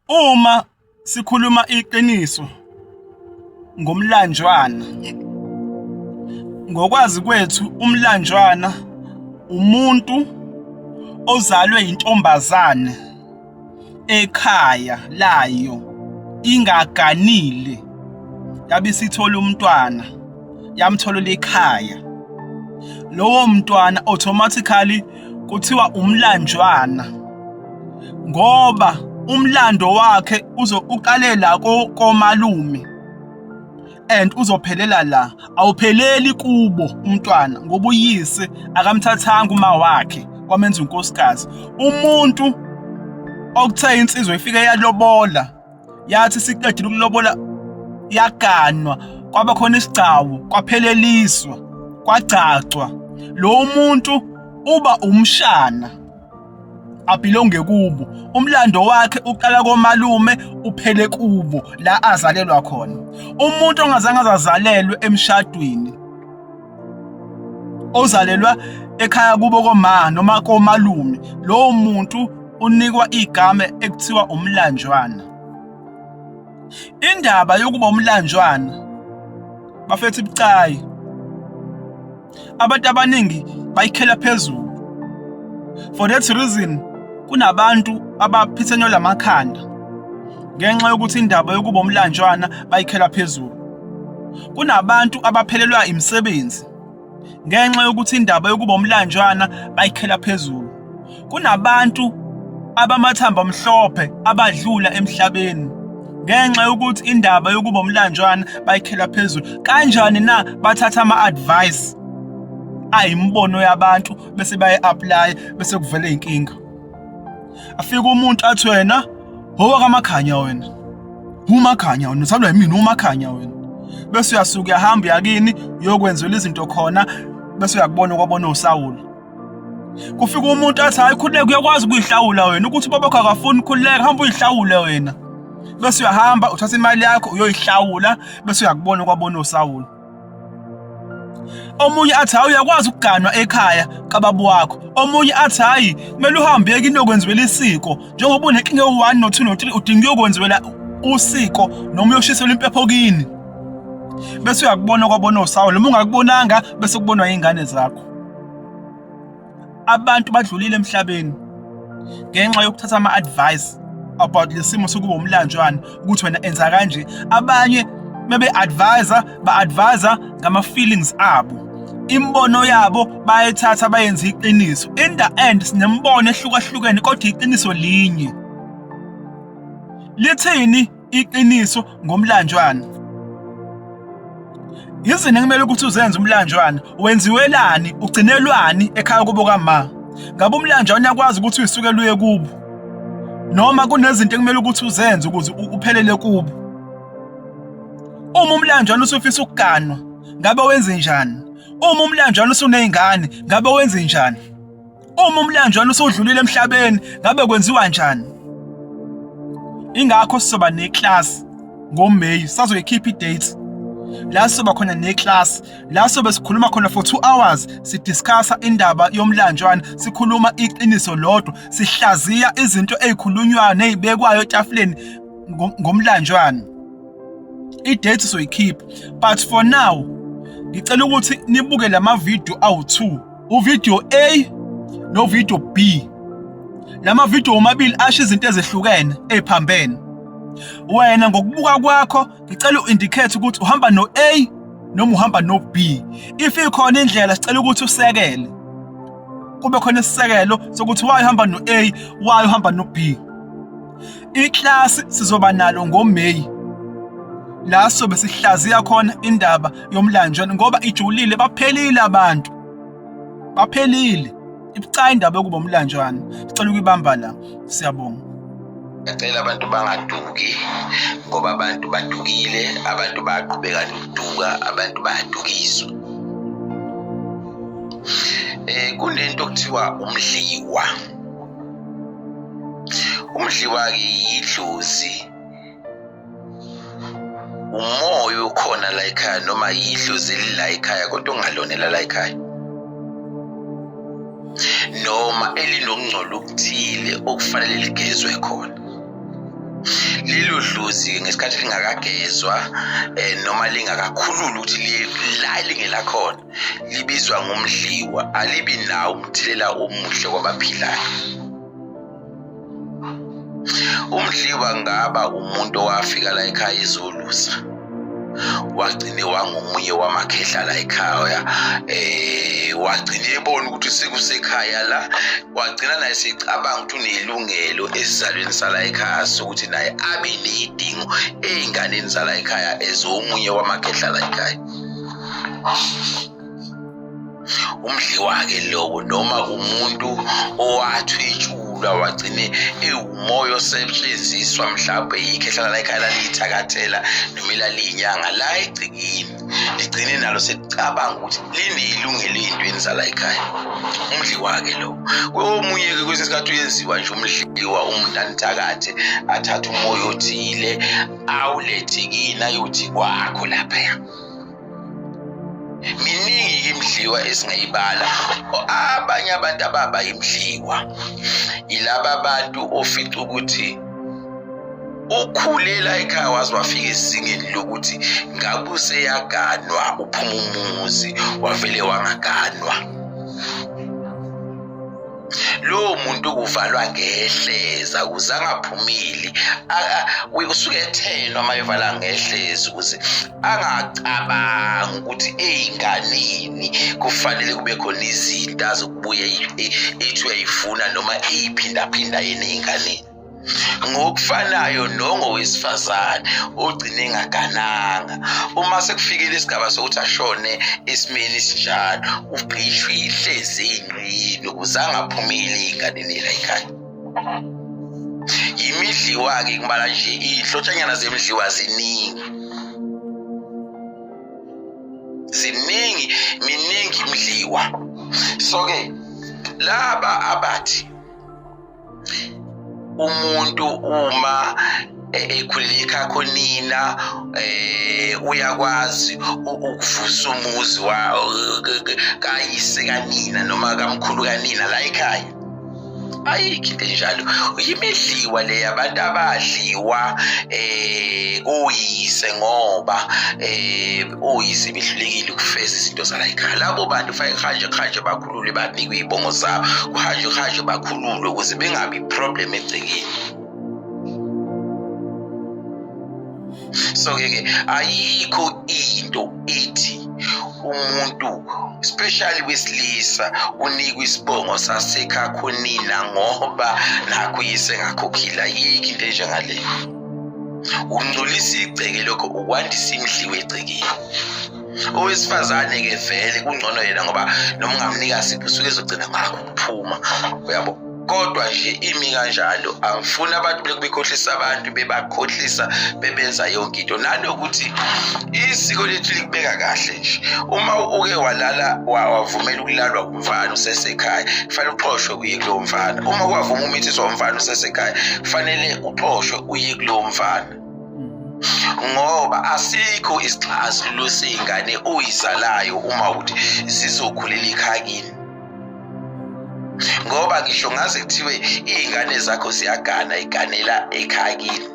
Uma sikhuluma iqiniso ngomlanjwana, ngokwazi kwethu umlanjwana umuntu ozalwe intombazane ekhaya layo ingaganile yabe isithola umntwana yamtholela ekhaya. Lowo mntwana automatically kuthiwa umlanjwana ngoba umlando wakhe uqalela komalume and uzophelela la, awupheleli kubo umntwana ngoba uyise akamthathanga uma wakhe kwamenza unkosikazi. Umuntu okuthe insizwa ifike yalobola, yathi siqedile ukulobola yaganwa, kwaba khona isigcawu, kwapheleliswa, kwagcacwa, lo muntu uba umshana, abhilonge kubo. Umlando wakhe uqala komalume uphele kubo la azalelwa khona. Umuntu ongazange azalelwe emshadweni, ozalelwa ekhaya kubo koma noma komalume, lowo muntu unikwa igama ekuthiwa umlanjwana. Indaba yokuba umlanjwana, bafethu bucayi, abantu abaningi bayikhela phezulu. For that reason kunabantu abaphithenyo lamakhanda ngenxa yokuthi indaba yokuba umlanjwana bayikhela phezulu. Kunabantu abaphelelwa imisebenzi ngenxa yokuthi indaba yokuba umlanjwana bayikhela phezulu. Kunabantu abamathamba amhlophe abadlula emhlabeni ngenxa yokuthi indaba yokuba umlanjwana bayikhela phezulu. Kanjani na bathatha ama-advice ayimbono yabantu bese baye-apply bese kuvela inkinga. Afika umuntu athi wena owakamakhanya wena, umakhanya wena, uthandwa yimina umakhanya wena, bese uyasuka uyahamba yakini uyokwenzela izinto khona bese uyakubona kwabona uSawule. Kufika umuntu athi hayi khuleka, uyakwazi ukuyihlawula wena, ukuthi babakho akafuni ukukhuleka, hamba uyihlawule wena, bese uyahamba uthatha imali yakho uyoyihlawula bese uyakubona kwabona uSawule. Omunye athi hayi uyakwazi ukuganwa ekhaya kababa wakho, omunye athi hayi kumele uhambe yeke inokwenziwela isiko, njengoba unenkinga yo-1 no-2 no-3 udinga ukwenziwela usiko noma uyoshiselwa impepho kini, bese uyakubona kwabona uSawule. Uma ungakubonanga bese kubonwa izingane zakho. Abantu badlulile emhlabeni ngenxa yokuthatha ama-advice about lesimo sokuba umlanjwana ukuthi wena enza kanje. Abanye ba-advise ngama-feelings abo, imbono yabo bayethatha bayenza iqiniso. In the end sinembono ehlukahlukene kodwa iqiniso linye. Lithini iqiniso ngomlanjwana? Yizini kumele ukuthi uzenze umlanjwana, wenziwelani, ugcinelwani ekhaya kubo kama? Ngabe umlanjwana uyakwazi ukuthi uyisukele uye kubo, noma kunezinto ekumele ukuthi uzenze ukuze uphelele kubo? Uma umlanjwana usufisa ukuganwa, ngabe wenze njani? Uma umlanjwana usuneyingane, ngabe wenze njani? Uma umlanjwana usudlulile emhlabeni, ngabe kwenziwa njani? Ingakho sizoba neclass ngoMay, sazoyikhipha idate la sizoba khona neclass la sobe sikhuluma khona for 2 hours, sidiscussa indaba yomlanjwana, sikhuluma iqiniso lodwa, sihlaziya izinto ezikhulunywayo nezibekwayo etafuleni ngomlanjwana. I-date soyikhipha, but for now ngicela ukuthi nibuke lama video awu2, uvideo A no video B. Lama video omabili asho izinto ezihlukene eziphambene. Wena ngokubuka kwakho ngicela u-indicate ukuthi uhamba no-A noma uhamba no-B. If ikhona indlela sicela ukuthi usekele, kube khona isisekelo sokuthi why uhamba no-A, why uhamba no-B. Iclass sizoba nalo ngoMay la sobe sihlaziya khona indaba yomlanjwana ngoba ijulile, baphelile abantu, baphelile. Ibucayi indaba yokuba umlanjwana. Sicela ukuyibamba la. Siyabonga. Ngicela abantu bangaduki ngoba abantu badukile, abantu bayaqhubeka nokuduka, abantu bayadukiswa. Kunento okuthiwa umdliwa. Umdliwa-ke yidlozi, umoya ukhona la ekhaya noma yidlozi elila ekhaya kodwa ongalonela la ekhaya, noma elinokungcola okuthile okufanele ligezwe khona. dlozi ngesikhathi lingakagezwa noma lingakakhulula ukuthi la lingela khona libizwa ngumdliwa, alibi nawo umthelela omuhle kwabaphilayo. Umdliwa ngaba umuntu owafika la ekhaya ezolusa, wagcine wangomunye wamakhehla la ekhaya, wagcine ebona ukuthi sekusekhaya la, wagcina naye secabanga ukuthi unelungelo esizalweni sala ekhaya sokuthi naye abe nezidingo ey'nganeni zala ekhaya ezomunye wamakhehla la ekhaya. Umdliwa-ke lowo noma umuntu owathwetshulwa wagcine ewumoya osetshenziswa mhlawumbe ikhehla la ekhaya laliyithakathela noma laliyinyanga la egcikini, ligcine nalo selicabanga ukuthi linelungelo ey'ntweni zala ekhaya. Umdliwa-ke lowo. Komunye-ke kwesinye isikhathi uyenziwa nje umdliwa umuntu anithakathe athathe umoya othile awulethe kini ayothi kwakho laphaya. Miningi imdliwa esingayibala. Abanye abantu ababa imdliwa ilaba abantu ofica ukuthi ukhulela ekhaya waze wafika ezingeni lokuthi ngabe useyaganwa uphuma umuzi wavele wangaganwa. Lo muntu kuvalwa ngehleza ukuze angaphumili, usuke ethenwa mayevala ngehleza ukuze angacabangi ukuthi ey'nganeni kufanele kube khona izinto azokubuya ethi uyayifuna noma ey'phindaphinda yena ey'nganeni. Ngokufanayo nongowesifazane ogcine engagananga, uma sekufikile isigaba sokuthi ashone esimeni esinjalo ubhishwe ihlezi ey'nqini ukuze angaphumeli ey'nganeni la ekhaya. Yimidliwa-ke kumala nje iy'hlotshanyana zemidliwa miningi imidliwa. So-ke laba abathi umuntu uma ekhulele ekhaya khonina uyakwazi ukuvusa umuzi kayise kanina noma kamkhulu kanina la ekhaya, ayikho into enjalo. Yimidliwa le yabantu abadliwa oyise ngoba oyise behlulekile ukufeza izinto zala ekhaya. Labo bantu fanele khanje bakhulule banikwe izibongo zabo, khanje bakhululwe ukuze bengabi problem egcekeni. So-ke ayikho into ethi umuntu especially wesilisa unikwe isibongo sasekhaya khonina ngoba nakho yise ngakhokhila. Ayikho into enjengaleyo. Ungcolisa igceke lokho, ukwandisa imidliwa egcekeni. Owesifazane-ke vele kungcono yena ngoba noma ungamnika sipho usuke ezogcina ngakho ukuphuma, uyabo. Kodwa nje imi kanjalo angifuni abantu bekhohlisa abantu bebakhohlisa bebenza yonke into, nanokuthi isiko lethu likubeka kahle nje. Uma uke walala wavumela ukulalwa umfana usesekhaya kufanele uxoshwe uye kulowo mfana. Uma kwavuma umithiswa umfana usesekhaya kufanele uxoshwe uye kulowo mfana, ngoba asikho isixazululo sey'ngane oyizalayo uma uthi zizokhulela ekhaya kini. Ngoba ngisho ngaze kuthiwe iy'ngane zakho ziyagana iganela ekhaya kini,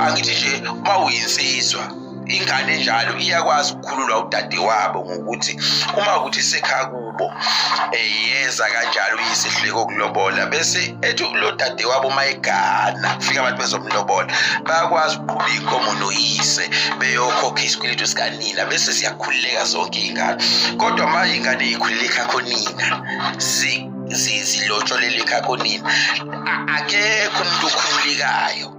angithi nje uma uyinsizwa ingane njalo iyakwazi ukukhululwa udade wabo ngokuthi uma ukuthi isekhaya kubo yeza kanjalo uyisihleko ukulobola bese ethi lo dade wabo mayegana kufika abantu bezomlobola bayakwazi ukuqhuba inkomo noyise beyokhokha isikweletu sikanina bese siyakhululeka zonke iy'ngane. Kodwa manje ingane ikhulele ekhaya khonina zilotsholele ekhaya khonina, akekho umuntu okhululekayo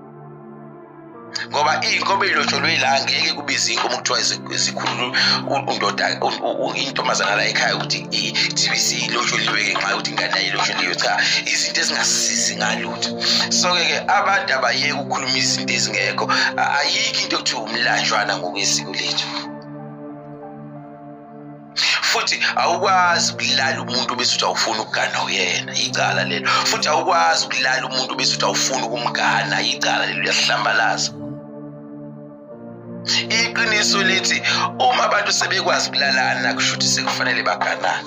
ngoba iy'nkomo ey'lotsholwe la ngeke kubize iy'nkomo kuthiwa zikhulule undoda intombazana la ekhaya ukuthi thibe silotsholilwe-ke nxa yokuthi ingane yayo ilotsholilwe. Cha, izinto ezingasisizi ngalutho. So-ke abantu abayeke ukukhuluma izinto ezingekho. Ayikho into ekuthiwa umlanjwana ngokwesiko lethu. Futhi awukwazi ukulala umuntu bese uthi awufuna ukugana uyena, icala lelo. Futhi awukwazi ukulala umuntu bese uthi awufuna ukumgana, icala lelo, liyahlambalaza. Iqiniso lithi uma abantu sebekwazi ukulalana kusho ukuthi sekufanele baganane.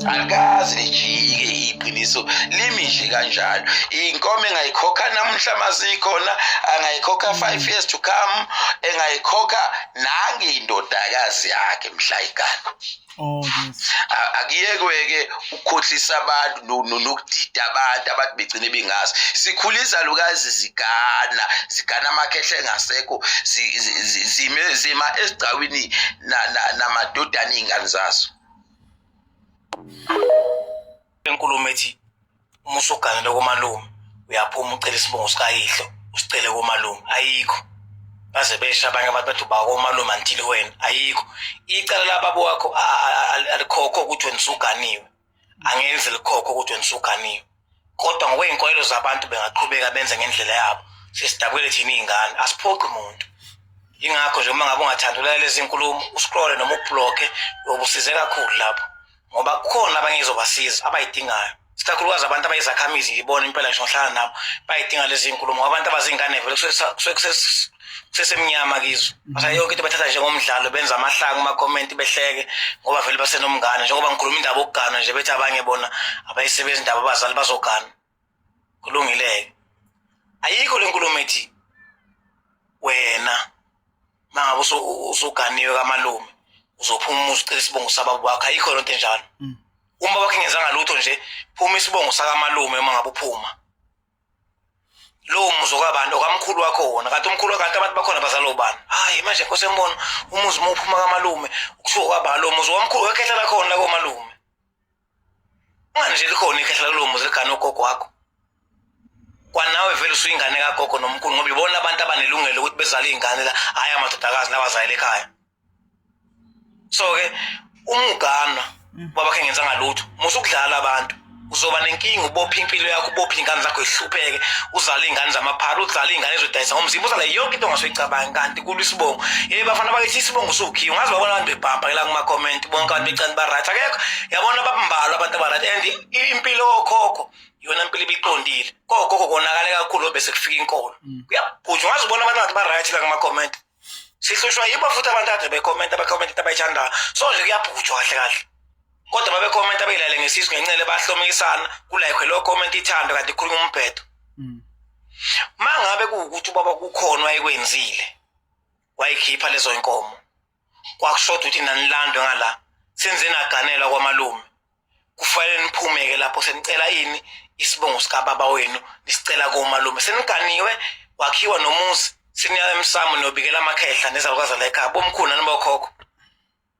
alikazi lijike iqiniso limi nje kanjalo. Inkomo engayikhokha namhla mazikhona angayikhokha 5 years to come, engayikhokha nange indodakazi yakhe mhla igana. Oh yes. Akuyeke ukukhohlisa abantu nokudida abantu begcine bengazi. Sikhulisa lukazi zigana amakhehle engasekho zima esigcawini namadodana ingane zazo. Enkulumo ethi uma usuganele komalume uyaphuma ucela isibongo sikayihlo usicele komalume ayikho. Baze besha abanye abantu bathi uba komalume until wena ayikho. Icala lababo wakho alikhokho ukuthi wena usuganiwe. Angenze likhokho ukuthi wena usuganiwe. Kodwa ngokweinkolelo zabantu bengaqhubeka benze ngendlela yabo. Sisidabukele thina izingane asiphoqi umuntu. Ingakho nje uma ngabe ungathandula lezi inkulumo uscroll noma ublock uyobusize kakhulu lapho. Ngoba kukhona abanye izobasiza abayidingayo. Sikakhulukazi abantu abayizakhamizi ibona impela ngisho ngihlala nabo bayidinga lezi inkulumo. Abantu abazingane vele kusesemnyama kizo. Basa yonke into bathatha njengomdlalo benza amahlanga kuma comment behleke ngoba vele basenomngane njengoba ngikhuluma indaba okugana nje bethi abanye bona abayisebenza indaba abazali bazogana. Kulungileke. Ayikho lenkulumo ethi wena mangabe usuganiwe kamalume uzophuma usicela isibongo sababo wakho. Ayikho lonto enjalo. Uma bakhe ngenzanga lutho nje phuma isibongo sakamalume uma ngabe uphuma. Lo muzo kwabantu okamkhulu wakho wona kanti umkhulu kanti abantu bakhona bazalo bani. Hayi manje Nkosi embona umuzi uphuma kamalume ukusho kwaba lo muzo wamkhulu wekhehla lakhona la komalume. Manje likhona ikhehla lo muzi ligana ugogo wakho. Kwanawe vele usuyingane kagogo nomkhulu ngoba ibona abantu abanelungelo ukuthi bezale izingane la hayi amadodakazi labazayile ekhaya. So ke umugana babakhe ngenzanga lutho musukudlala abantu uzoba nenkinga ubopha impilo yakho ubopha ingane zakho ihlupheke uzale izingane zamaphara uzale izingane ezodayisa ngomzimba uzale yonke into ongasoyicabanga kanti kulisibongo bafana bakithi isibongo usukhiwe ngazi babona abantu bebhabha la kuma comment bonke abantu becane ba right akekho yabona babambala abantu aba right and impilo okhokho yona impilo ibiqondile kokhokho konakale kakhulu bese kufika inkolo kuyabhujwa ngazi ubona abantu ba right la kuma comment sihlushwa yibo futhi abantu ade becomment abacomment abayithanda so nje kuyabhujwa kahle kahle. Kodwa babe comment abayilale ngesizwe ngencele bahlomikisana kulayikho lo comment ithando kanti ikhuluma umphetho. Mangabe kuukuthi ubaba kukhona wayekwenzile wayikhipha lezo inkomo kwakushoda ukuthi nanilandwe ngala senze naganela kwamalume kufanele niphumeke lapho senicela ini isibongo sika baba wenu nisicela komalume seniganiwe wakhiwa nomuzi siniya emsamo nobikela amakhehla nezalukazi la ekhaya bomkhulu nibokhokho.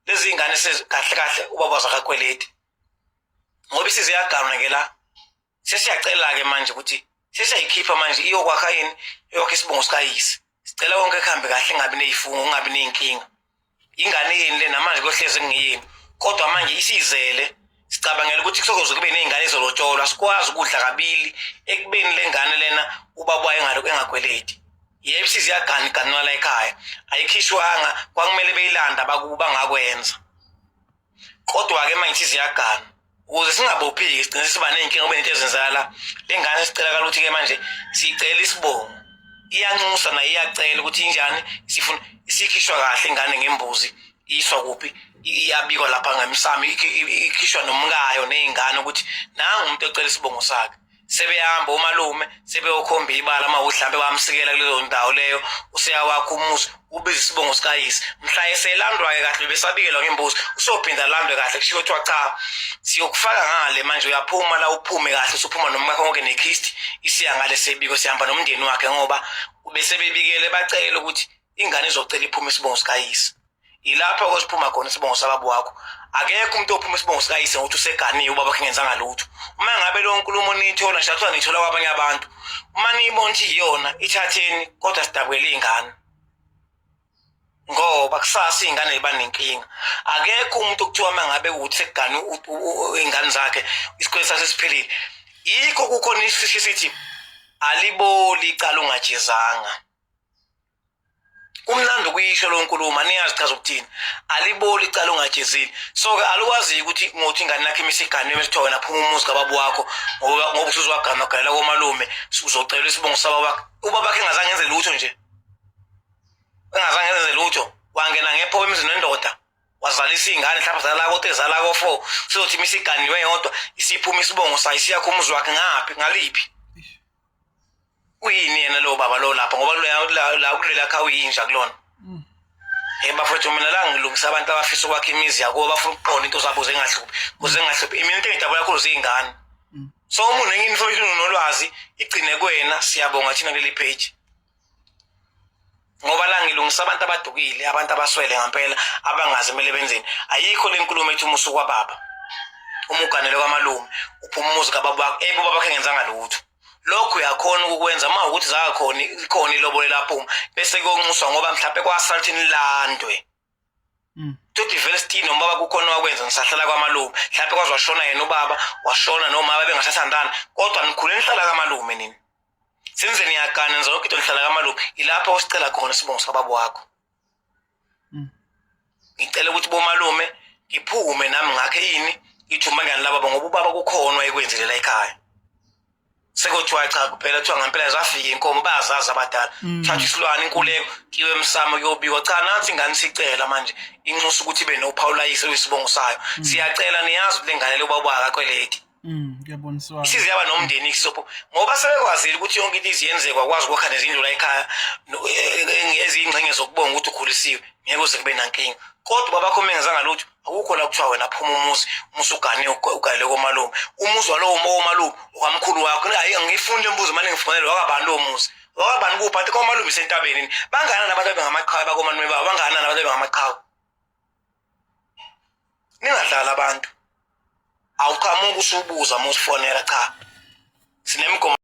Lezi ingane kahle kahle ubaba zakakweleti ngoba isiziyaganwa ke la sesiyacela ke manje ukuthi sesiyayikhipha manje iyokwakha yini yokho isibongo sikayisi sicela wonke ekhambe kahle ngabi nezifungo ungabi nenkinga ingane yini le namanje kohleze ngiyini kodwa manje isizele sicabangela ukuthi kusokuze kube nezingane ezolotsholwa sikwazi ukudla kabili ekubeni lengane lena ubaba waye ngalo engakweleti. Yebo siziyagana la ekhaya ayikhishwanga kwakumele beyilanda bakuba ngakwenza kodwa ke manje siziyagana ukuze singabophiki sigcine siba nenkinga obenento ezenzala lengane sicela ukuthi ke manje sicela isibongo iyanxusa na iyacela ukuthi injani sifuna isikhishwa kahle ingane ngembuzi iswa kuphi iyabikwa lapha ngemsamo ikhishwa nomkayo nezingane ukuthi nangu umuntu ocela isibongo sakhe. Sebehamba umalume sebeyokhomba ibala mawuhlambe bamsikela kulezo ndawo leyo useyawakha umuzi ubiza isibongo sikayisi mhla eselandwa ke kahle besabikelwa ngembuzi usophinda landwe kahle kushiwo ukuthi cha siyokufaka ngale manje uyaphuma la uphume kahle usuphuma nomkakho konke neKristi isiya ngale sebiko sihamba nomndeni wakhe ngoba bese bebikele bacela ukuthi ingane izocela iphume isibongo sikayisi. Ilapha osiphuma khona isibongo sababo wakho akekho umuntu ophuma isibongo sikayise ukuthi useganiwe ubaba kengenzanga lutho. Uma ngabe lo nkulumo nithola ngishathola nithola kwabanye abantu uma niyibona ukuthi iyona ithatheni kodwa sidabukele izingane ngoba kusasa izingane ziba nenkinga. Akekho umuntu okuthiwa mangabe ukuthi sekugani izingane zakhe isikwele sasesiphelile yikho kukhona isisho sithi aliboli icala ungajezanga. Kumnandi ukuyisho lo nkulumo niyazi chaza ukuthini aliboli icala ungajezile. So ke alukwazi ukuthi ngothi ingane yakhe imisigane mesithiwa wena phuma umuzi kababa wakho ngoba usuzwagana galela komalume uzocela isibongo sababa wakhe ubaba wakhe engazange enze lutho nje engazange enze lutho wangena ngepho emzini wendoda wazalisa ingane mhlawumbe zala ko 3 zala ko 4 sizothi misiganiwe yodwa isiphuma isibongo sayo siya kumuzi wakhe ngaphi ngaliphi uyini yena lo baba lo lapha ngoba la kulela kha uyinja kulona bafowethu mina la ngilungisa abantu abafisa ukwakha imizi yabo bafuna ukuqona into zabo kuze engahluphi mina into engidabula kakhulu zingane so umuntu nginifowethu nolwazi igcine kwena siyabonga thina kuleli page ngoba la ngilungisa abantu abadukile abantu abaswele ngempela abangazi kumele benzeni ayikho lenkulumo ethi umusuku wababa umuganelo kwamalume uphuma umuzi kababa wakho baba bakhe ngenzanga lutho lokho uyakhona ukukwenza uma ukuthi zakakhona ikhona ilobole lapho bese konxuswa ngoba mhlawumbe kwasalthini landwe to development noma kukhona wakwenza ngisahlala kwamalume mhlawumbe kwazwashona yena ubaba washona noma bengasathandana kodwa nikhule nihlala kwamalume nini senze niyakana nizonke into lihlala kwamalume ilapho osicela khona sibongo sababa wakho ngicela ukuthi bomalume ngiphume nami ngakhe yini ithumba ngani laba ngoba ubaba kukhona ekwenzelela ekhaya sekuthiwa cha kuphela kuthiwa ngempela zafika inkomo bazazi abadala thatha isilwane inkuleko kiwe emsamo kuyobikwa cha nansi ingane sicela manje inxusa ukuthi ibe noPaulayise wesibongo sayo siyacela niyazi ulengane lobaba akakweleti Ngiyaboniswa. Isiziyaba nomndeni isizopho ngoba sebekwazile ukuthi yonke into iziyenzeke kwazi ukwakha nezindlu la ekhaya ezingxenye zokubonga ukuthi ukhulisiwe ngeke uze kube nankinga kodwa babakho mengezanga lutho akukho la kuthiwa wena phuma umuzi ugane ugale komalume umuzi walowo malume okwamkhulu wakho hayi ngifunda lembuzo manje ngifonele wakabani lo muzi wakabani kuphathi komalume sentabeni bangana nabantu abangamaqhawe bakomalume baba bangana nabantu abangamaqhawe ningadlala abantu awuqhamuka usubuza musifonela cha sinemgomo